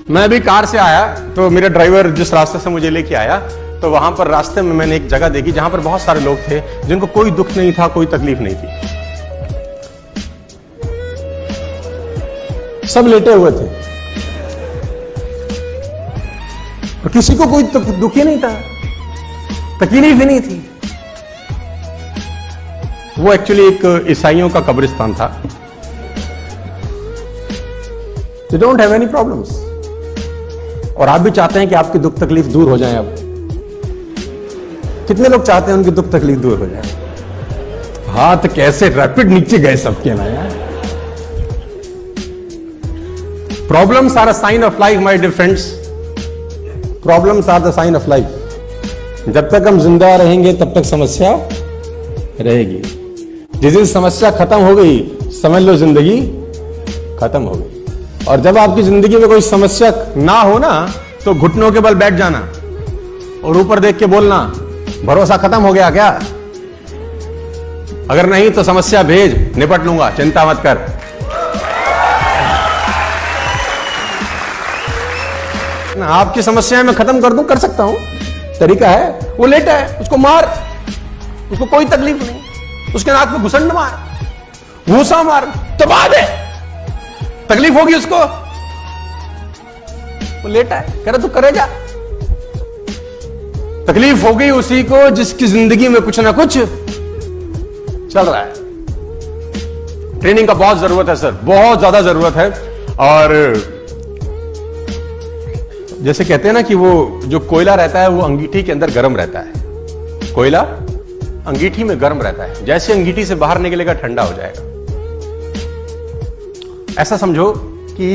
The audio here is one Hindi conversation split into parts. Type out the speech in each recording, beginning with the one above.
मैं अभी कार से आया तो मेरा ड्राइवर जिस रास्ते से मुझे लेके आया तो वहां पर रास्ते में मैंने एक जगह देखी जहां पर बहुत सारे लोग थे जिनको कोई दुख नहीं था, कोई तकलीफ नहीं थी, सब लेटे हुए थे और किसी को कोई दुख ही नहीं था, तकलीफ ही नहीं थी। वो एक्चुअली एक ईसाइयों का कब्रिस्तान था। They don't have any problems। और आप भी चाहते हैं कि आपकी दुख तकलीफ दूर हो जाए। अब कितने लोग चाहते हैं उनकी दुख तकलीफ दूर हो जाए? हाथ कैसे रैपिड नीचे गए सबके ना यार। Problems are a sign of life my dear friends. Problems are the sign of life. जब तक हम जिंदा रहेंगे तब तक समस्या रहेगी। जिस दिन समस्या खत्म हो गई समझ लो जिंदगी खत्म हो गई। और जब आपकी जिंदगी में कोई समस्या ना हो ना तो घुटनों के बल बैठ जाना और ऊपर देख के बोलना भरोसा खत्म हो गया क्या? अगर नहीं तो समस्या भेज, निपट लूंगा, चिंता मत कर। आपकी समस्याएं मैं खत्म कर दूं, कर सकता हूं, तरीका है। वो लेटा है, उसको मार, उसको कोई तकलीफ नहीं, उसके नाक में घुसंड मार, घूसा मार, दबा दे, तकलीफ होगी उसको। वो लेटा है, कह रहा तू करे जा। तकलीफ हो गई उसी को जिसकी जिंदगी में कुछ ना कुछ चल रहा है। ट्रेनिंग का बहुत जरूरत है सर, बहुत ज्यादा जरूरत है। और जैसे कहते हैं ना कि वो जो कोयला रहता है वो अंगीठी के अंदर गर्म रहता है। कोयला अंगीठी में गर्म रहता है, जैसे अंगीठी से बाहर निकलेगा ठंडा हो जाएगा। ऐसा समझो कि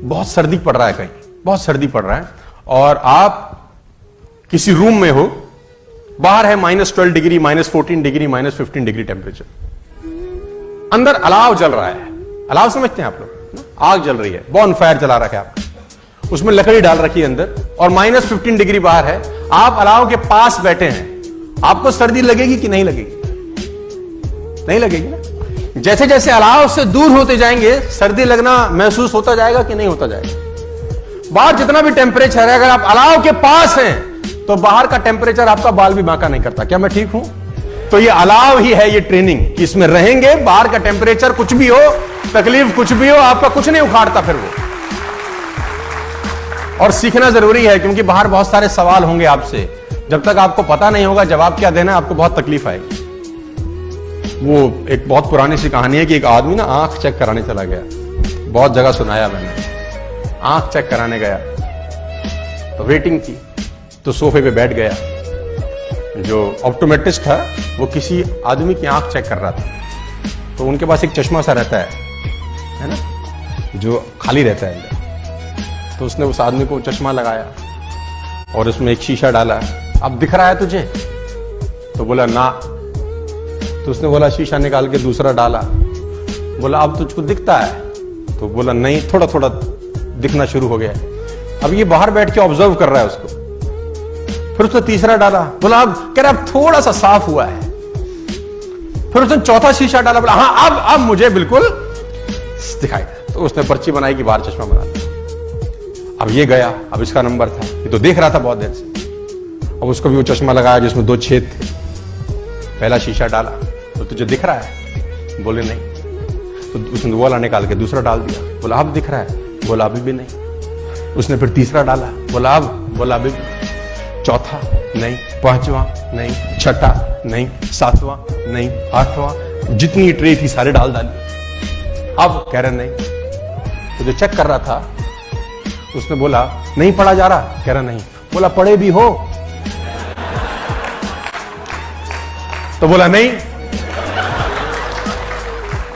बहुत सर्दी पड़ रहा है, कहीं बहुत सर्दी पड़ रहा है और आप किसी रूम में हो, बाहर है -12 डिग्री, -14 डिग्री, -15 डिग्री टेम्परेचर, अंदर अलाव जल रहा है। अलाव समझते हैं आप लोग? आग जल रही है, बॉन फायर जला रखा है आपने, उसमें लकड़ी डाल रखी है अंदर और -15 डिग्री बाहर है। आप अलाव के पास बैठे हैं, आपको सर्दी लगेगी कि नहीं लगेगी? नहीं लगेगी ना। जैसे जैसे अलाव से दूर होते जाएंगे सर्दी लगना महसूस होता जाएगा कि नहीं होता जाएगा? बाहर जितना भी टेम्परेचर है, अगर आप अलाव के पास हैं तो बाहर का टेम्परेचर आपका बाल भी बांका नहीं करता। क्या मैं ठीक हूं? तो ये अलाव ही है, ये ट्रेनिंग। इसमें रहेंगे, बाहर का टेम्परेचर कुछ भी हो, तकलीफ कुछ भी हो, आपका कुछ नहीं उखाड़ता फिर वो। और सीखना जरूरी है क्योंकि बाहर बहुत सारे सवाल होंगे आपसे। जब तक आपको पता नहीं होगा जवाब क्या देना, आपको बहुत तकलीफ आएगी। वो एक बहुत पुरानी सी कहानी है कि एक आदमी ना आंख चेक कराने चला गया। बहुत जगह सुनाया मैंने। आंख चेक कराने गया तो वेटिंग थी, तो सोफे पे बैठ गया। जो ऑप्टोमेट्रिस्ट था वो किसी आदमी की आंख चेक कर रहा था। तो उनके पास एक चश्मा सा रहता है ना, जो खाली रहता है अंदर। तो उसने उस आदमी को चश्मा लगाया और उसमें एक शीशा डाला। अब दिख रहा है तुझे? तो बोला ना। तो उसने बोला शीशा निकाल के दूसरा डाला। बोला अब तुझको दिखता है? तो बोला नहीं, थोड़ा थोड़ा दिखना शुरू हो गया। अब ये बाहर बैठ के ऑब्जर्व कर रहा है उसको। फिर उसने तीसरा डाला। बोला अब, कह रहा अब थोड़ा सा साफ हुआ है। फिर उसने चौथा शीशा डाला। बोला हाँ अब मुझे बिल्कुल दिखाई दे। तो उसने पर्ची बनाई कि बाहर चश्मा बना दिया। अब ये गया, अब इसका नंबर था, ये तो देख रहा था बहुत देर से। अब उसको भी वो चश्मा लगाया जिसमें 2 छेद थे। पहला शीशा डाला तो तुझे दिख रहा है? बोले नहीं। तो उसने वो वाला निकाल के दूसरा डाल दिया। बोला अब दिख रहा है? बोला अभी भी नहीं। उसने फिर तीसरा डाला। बोला अब? बोला अभी भी। चौथा नहीं, पांचवा नहीं, छठा नहीं, सातवां नहीं, आठवां, जितनी ट्रे थी सारे डाल डाली। अब कह रहे नहीं। तो जो चेक कर रहा था उसने बोला नहीं पढ़ा जा रहा? कह रहा नहीं। बोला पढ़े भी हो? तो बोला नहीं,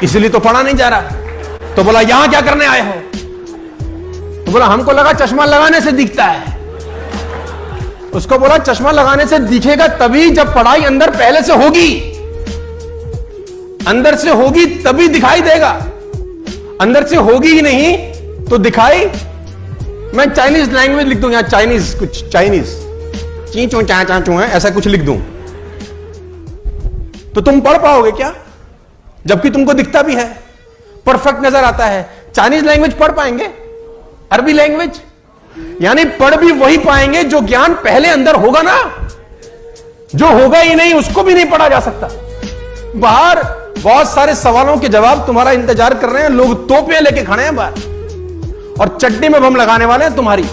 इसलिए तो पढ़ा नहीं जा रहा। तो बोला यहां क्या करने आए हो? तो बोला हमको लगा चश्मा लगाने से दिखता है। उसको बोला चश्मा लगाने से दिखेगा तभी जब पढ़ाई अंदर पहले से होगी, अंदर से होगी तभी दिखाई देगा। अंदर से होगी ही नहीं तो दिखाई। मैं चाइनीज लैंग्वेज लिख दूं यहां, चाइनीज, कुछ चाइनीज ची चू चा चा चू है, ऐसा कुछ लिख दूं तो तुम पढ़ पाओगे क्या? जबकि तुमको दिखता भी है, परफेक्ट नजर आता है। चाइनीज लैंग्वेज पढ़ पाएंगे? अरबी लैंग्वेज यानी पढ़ भी वही पाएंगे जो ज्ञान पहले अंदर होगा ना। जो होगा ही नहीं उसको भी नहीं पढ़ा जा सकता। बाहर बहुत सारे सवालों के जवाब तुम्हारा इंतजार कर रहे हैं, लोग तोपियां लेके खड़े हैं बाहर और चट्टी में बम लगाने वाले हैं तुम्हारी।